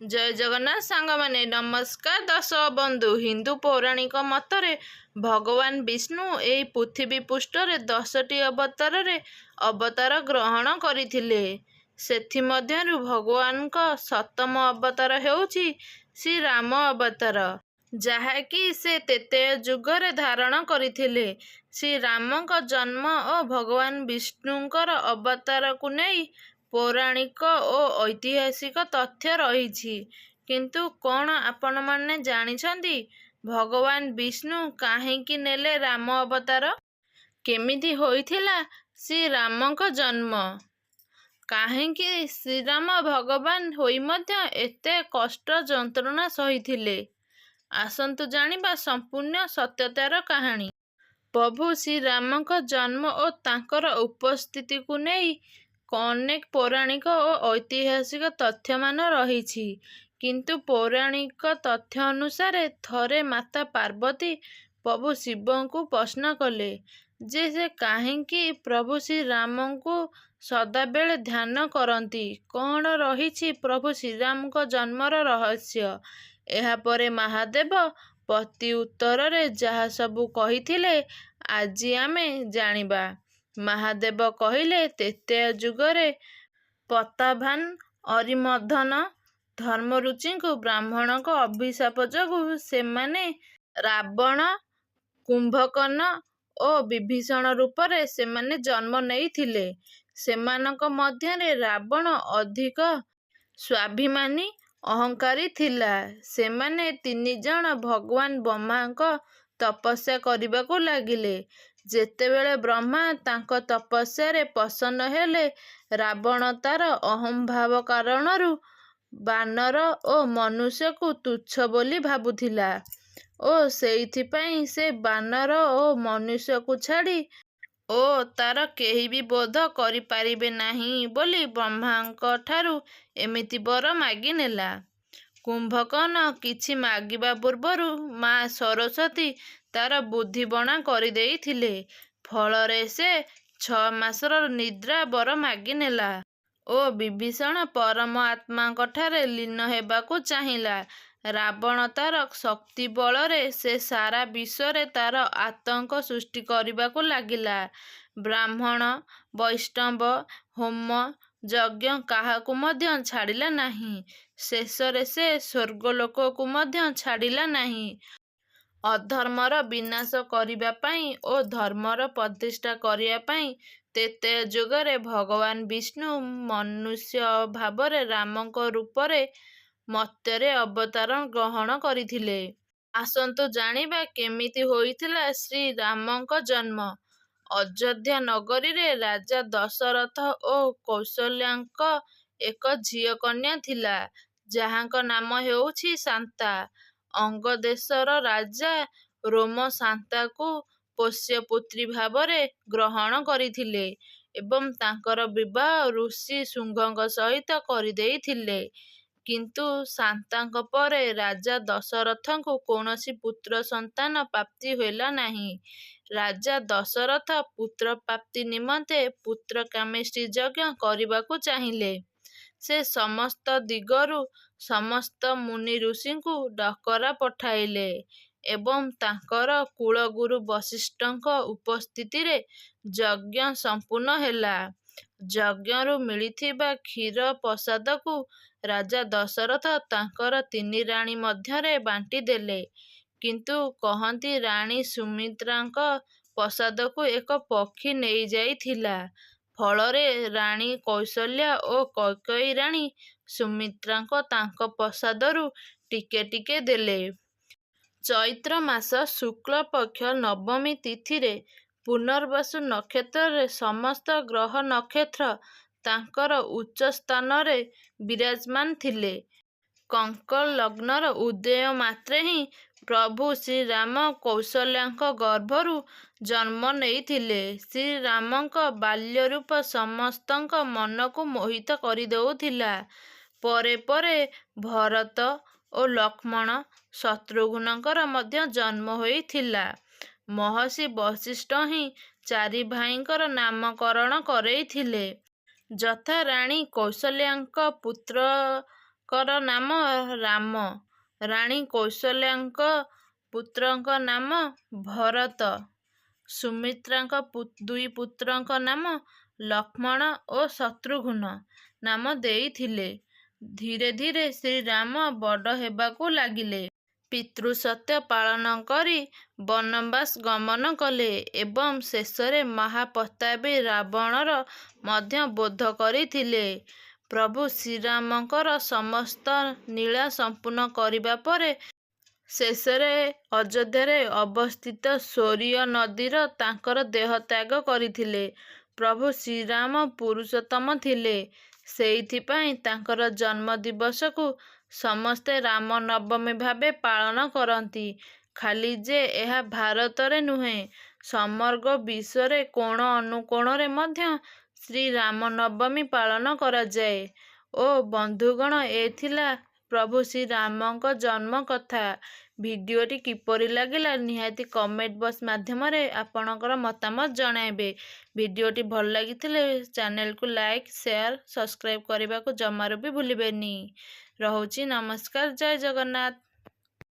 ଜୟ ଜଗନ୍ନାଥ ସାଙ୍ଗମାନେ, ନମସ୍କାର ଦର୍ଶକ ବନ୍ଧୁ। ହିନ୍ଦୁ ପୌରାଣିକ ମତରେ ଭଗବାନ ବିଷ୍ଣୁ ଏହି ପୃଥିବୀ ପୃଷ୍ଠରେ 10ଟି ଅବତାରରେ ଅବତାର ଗ୍ରହଣ କରିଥିଲେ। ସେଥିମଧ୍ୟରୁ ଭଗବାନଙ୍କ 7ମ ଅବତାର ହେଉଛି ଶ୍ରୀରାମ ଅବତାର, ଯାହାକି ସେ ତ୍ରେତୟା ଯୁଗରେ ଧାରଣ କରିଥିଲେ। ଶ୍ରୀରାମଙ୍କ ଜନ୍ମ ଓ ଭଗବାନ ବିଷ୍ଣୁଙ୍କର ଅବତାରକୁ ନେଇ ପୌରାଣିକ ଓ ଐତିହାସିକ ତଥ୍ୟ ରହିଛି। କିନ୍ତୁ କ'ଣ ଆପଣମାନେ ଜାଣିଛନ୍ତି ଭଗବାନ ବିଷ୍ଣୁ କାହିଁକି ନେଲେ ରାମ ଅବତାର? କେମିତି ହୋଇଥିଲା ଶ୍ରୀରାମଙ୍କ ଜନ୍ମ? କାହିଁକି ଶ୍ରୀରାମ ଭଗବାନ ହୋଇ ମଧ୍ୟ ଏତେ କଷ୍ଟ ଯନ୍ତ୍ରଣା ସହିଥିଲେ? ଆସନ୍ତୁ ଜାଣିବା ସମ୍ପୂର୍ଣ୍ଣ ସତ୍ୟତାର କାହାଣୀ। ପ୍ରଭୁ ଶ୍ରୀରାମଙ୍କ ଜନ୍ମ ଓ ତାଙ୍କର ଉପସ୍ଥିତିକୁ ନେଇ ଅନେକ ପୌରାଣିକ ଓ ଐତିହାସିକ ତଥ୍ୟମାନ ରହିଛି। କିନ୍ତୁ ପୌରାଣିକ ତଥ୍ୟ ଅନୁସାରେ ଥରେ ମାତା ପାର୍ବତୀ ପ୍ରଭୁ ଶିବଙ୍କୁ ପ୍ରଶ୍ନ କଲେ ଯେ ସେ କାହିଁକି ପ୍ରଭୁ ଶ୍ରୀରାମଙ୍କୁ ସଦାବେଳେ ଧ୍ୟାନ କରନ୍ତି। କ'ଣ ରହିଛି ପ୍ରଭୁ ଶ୍ରୀରାମଙ୍କ ଜନ୍ମର ରହସ୍ୟ? ଏହାପରେ ମହାଦେବ ପ୍ରତି ଉତ୍ତରରେ ଯାହା ସବୁ କହିଥିଲେ ଆଜି ଆମେ ଜାଣିବା। ମହାଦେବ କହିଲେ, ତ୍ରେତୟା ଯୁଗରେ ପ୍ରତାଭାନ ଅରିମର୍ଦ୍ଦନ ଧର୍ମରୁଚିଙ୍କୁ ବ୍ରାହ୍ମଣଙ୍କ ଅଭିଶାପ ଯୋଗୁଁ ସେମାନେ ରାବଣ, କୁମ୍ଭକର୍ଣ୍ଣ ଓ ବିଭୀଷଣ ରୂପରେ ସେମାନେ ଜନ୍ମ ନେଇଥିଲେ। ସେମାନଙ୍କ ମଧ୍ୟରେ ରାବଣ ଅଧିକ ସ୍ୱାଭିମାନୀ ଅହଙ୍କାରୀ ଥିଲା। ସେମାନେ 3 ଜଣ ଭଗବାନ ବ୍ରହ୍ମାଙ୍କ ତପସ୍ୟା କରିବାକୁ ଲାଗିଲେ। ଯେତେବେଳେ ବ୍ରହ୍ମା ତାଙ୍କ ତପସ୍ୟାରେ ପ୍ରସନ୍ନ ହେଲେ, ରାବଣ ତାର ଅହଂଭାବ କାରଣରୁ ବାନର ଓ ମନୁଷ୍ୟକୁ ତୁଚ୍ଛ ବୋଲି ଭାବୁଥିଲା ଓ ସେଇଥିପାଇଁ ସେ ବାନର ଓ ମନୁଷ୍ୟକୁ ଛାଡ଼ି ଓ ତାର କେହି ବି ବୋଧ କରିପାରିବେ ନାହିଁ ବୋଲି ବ୍ରହ୍ମାଙ୍କଠାରୁ ଏମିତି ବର ମାଗିନେଲା। କୁମ୍ଭକର୍ଣ୍ଣ କିଛି ମାଗିବା ପୂର୍ବରୁ ମା ସରସ୍ୱତୀ ତାର ବୁଦ୍ଧିବଣା କରିଦେଇଥିଲେ। ଫଳରେ ସେ 6 ମାସର ନିଦ୍ରା ବର ମାଗିନେଲା ଓ ବିଭୀଷଣ ପରମାତ୍ମାଙ୍କଠାରେ ଲୀନ ହେବାକୁ ଚାହିଁଲା। ରାବଣ ତାର ଶକ୍ତି ବଳରେ ସେ ସାରା ବିଶ୍ୱରେ ତାର ଆତଙ୍କ ସୃଷ୍ଟି କରିବାକୁ ଲାଗିଲା। ବ୍ରାହ୍ମଣ, ବୈଷ୍ଣବ, ହୋମ, ଯଜ୍ଞ କାହାକୁ ମଧ୍ୟ ଛାଡ଼ିଲା ନାହିଁ। ଶେଷରେ ସେ ସ୍ୱର୍ଗଲୋକକୁ ମଧ୍ୟ ଛାଡ଼ିଲା ନାହିଁ। ଅଧର୍ମର ବିନାଶ କରିବା ପାଇଁ ଓ ଧର୍ମର ପ୍ରତିଷ୍ଠା କରିବା ପାଇଁ ତ୍ରେତୟା ଯୁଗରେ ଭଗବାନ ବିଷ୍ଣୁ ମନୁଷ୍ୟ ଭାବରେ ରାମଙ୍କ ରୂପରେ ମର୍ତ୍ତ୍ୟରେ ଅବତାର ଗ୍ରହଣ କରିଥିଲେ। ଆସନ୍ତୁ ଜାଣିବା କେମିତି ହୋଇଥିଲା ଶ୍ରୀରାମଙ୍କ ଜନ୍ମ। ଅଯୋଧ୍ୟା ନଗରୀରେ ରାଜା ଦଶରଥ ଓ କୌଶଲ୍ୟାଙ୍କ ଏକ ଝିଅ କନ୍ୟା ଥିଲା, ଯାହାଙ୍କ ନାମ ହେଉଛି ଶାନ୍ତା। ଅଙ୍ଗ ଦେଶର ରାଜା ରୋମ ଶାନ୍ତାକୁ ପୋଷ୍ୟପୁତ୍ରୀ ଭାବରେ ଗ୍ରହଣ କରିଥିଲେ ଏବଂ ତାଙ୍କର ବିବାହ ଋଷି ଶୁଙ୍ଘଙ୍କ ସହିତ କରିଦେଇଥିଲେ। କିନ୍ତୁ ଶାନ୍ତାଙ୍କ ପରେ ରାଜା ଦଶରଥଙ୍କୁ କୌଣସି ପୁତ୍ର ସନ୍ତାନ ପ୍ରାପ୍ତି ହେଲା ନାହିଁ। ରାଜା ଦଶରଥ ପୁତ୍ର ପ୍ରାପ୍ତି ନିମନ୍ତେ ପୁତ୍ରକାମେଷ୍ଟି ଯଜ୍ଞ କରିବାକୁ ଚାହିଁଲେ। ସେ ସମସ୍ତ ଦିଗରୁ ସମସ୍ତ ମୁନି ଋଷିଙ୍କୁ ଡକରା ପଠାଇଲେ ଏବଂ ତାଙ୍କର କୁଳଗୁରୁ ବଶିଷ୍ଠଙ୍କ ଉପସ୍ଥିତିରେ ଯଜ୍ଞ ସମ୍ପୂର୍ଣ୍ଣ ହେଲା। ଯଜ୍ଞରୁ ମିଳିଥିବା କ୍ଷୀର ପ୍ରସାଦକୁ ରାଜା ଦଶରଥ ତାଙ୍କର 3 ରାଣୀ ମଧ୍ୟରେ ବାଣ୍ଟିଦେଲେ। କିନ୍ତୁ କହନ୍ତି ରାଣୀ ସୁମିତ୍ରାଙ୍କ ପ୍ରସାଦକୁ ଏକ ପକ୍ଷୀ ନେଇଯାଇଥିଲା। ଫଳରେ ରାଣୀ କୌଶଲ୍ୟା ଓ କୈକେୟୀ ରାଣୀ ସୁମିତ୍ରାଙ୍କ ତାଙ୍କ ପ୍ରସାଦରୁ ଟିକେ ଟିକେ ଦେଲେ। ଚୈତ୍ର ମାସ ଶୁକ୍ଳ ପକ୍ଷ ନବମୀ ତିଥିରେ ପୁନର୍ବସୁ ନକ୍ଷତ୍ରରେ ସମସ୍ତ ଗ୍ରହ ନକ୍ଷତ୍ର ତାଙ୍କର ଉଚ୍ଚ ସ୍ଥାନରେ ବିରାଜମାନ ଥିଲେ। କର୍କଟ ଲଗ୍ନର ଉଦୟ ମାତ୍ରେ ହିଁ ପ୍ରଭୁ ଶ୍ରୀରାମ କୌଶଲ୍ୟାଙ୍କ ଗର୍ଭରୁ ଜନ୍ମ ନେଇଥିଲେ। ଶ୍ରୀରାମଙ୍କ ବାଲ୍ୟରୂପ ସମସ୍ତଙ୍କ ମନକୁ ମୋହିତ କରିଦେଉଥିଲା। ପରେ ପରେ ଭରତ ଓ ଲକ୍ଷ୍ମଣ, ଶତ୍ରୁଘ୍ନଙ୍କର ମଧ୍ୟ ଜନ୍ମ ହୋଇଥିଲା। ମହର୍ଷି ବଶିଷ୍ଠ ହିଁ 4 ଭାଇଙ୍କର ନାମକରଣ କରେଇଥିଲେ, ଯଥା ରାଣୀ କୌଶଲ୍ୟାଙ୍କ ପୁତ୍ର କର ନାମ ରାମ। ରାଣୀ କୌଶଲ୍ୟାଙ୍କ ପୁତ୍ରଙ୍କ ନାମ ଭରତ। ସୁମିତ୍ରାଙ୍କ ଦୁଇ ପୁତ୍ରଙ୍କ ନାମ ଲକ୍ଷ୍ମଣ ଓ ଶତ୍ରୁଘ୍ନ ନାମ ଦେଇଥିଲେ। ଧୀରେ ଧୀରେ ଶ୍ରୀରାମ ବଡ଼ ହେବାକୁ ଲାଗିଲେ। ପିତୃସତ୍ୟ ପାଳନ କରି ବନବାସ ଗମନ କଲେ ଏବଂ ଶେଷରେ ମହାପତାପୀ ରାବଣର ମଧ୍ୟ ବଧ କରିଥିଲେ। ପ୍ରଭୁ ଶ୍ରୀରାମଙ୍କର ସମସ୍ତ ଲୀଳା ସମ୍ପୂର୍ଣ୍ଣ କରିବା ପରେ ଶେଷରେ ଅଯୋଧ୍ୟାରେ ଅବସ୍ଥିତ ସୋରିୟ ନଦୀର ତାଙ୍କର ଦେହତ୍ୟାଗ କରିଥିଲେ। ପ୍ରଭୁ ଶ୍ରୀରାମ ପୁରୁଷୋତ୍ତମ ଥିଲେ। ସେଇଥିପାଇଁ ତାଙ୍କର ଜନ୍ମ ଦିବସକୁ ସମସ୍ତେ ରାମ ନବମୀ ଭାବେ ପାଳନ କରନ୍ତି। ଖାଲି ଯେ ଏହା ଭାରତରେ ନୁହେଁ, ସମଗ୍ର ବିଶ୍ୱରେ କୋଣ ଅନୁକୋଣରେ ମଧ୍ୟ ଶ୍ରୀରାମ ନବମୀ ପାଳନ କରାଯାଏ। ଓ ବନ୍ଧୁଗଣ, ଏ ଥିଲା ପ୍ରଭୁ ଶ୍ରୀରାମଙ୍କ ଜନ୍ମ କଥା। ଭିଡ଼ିଓଟି କିପରି ଲାଗିଲା ନିହାତି କମେଣ୍ଟ ବକ୍ସ ମାଧ୍ୟମରେ ଆପଣଙ୍କର ମତାମତ ଜଣାଇବେ। ଭିଡ଼ିଓଟି ଭଲ ଲାଗିଥିଲେ ଚ୍ୟାନେଲକୁ ଲାଇକ୍, ସେୟାର, ସବସ୍କ୍ରାଇବ୍ କରିବାକୁ ଜମାରୁ ବି ଭୁଲିବେନି। ରହୁଛି ନମସ୍କାର। ଜୟ ଜଗନ୍ନାଥ।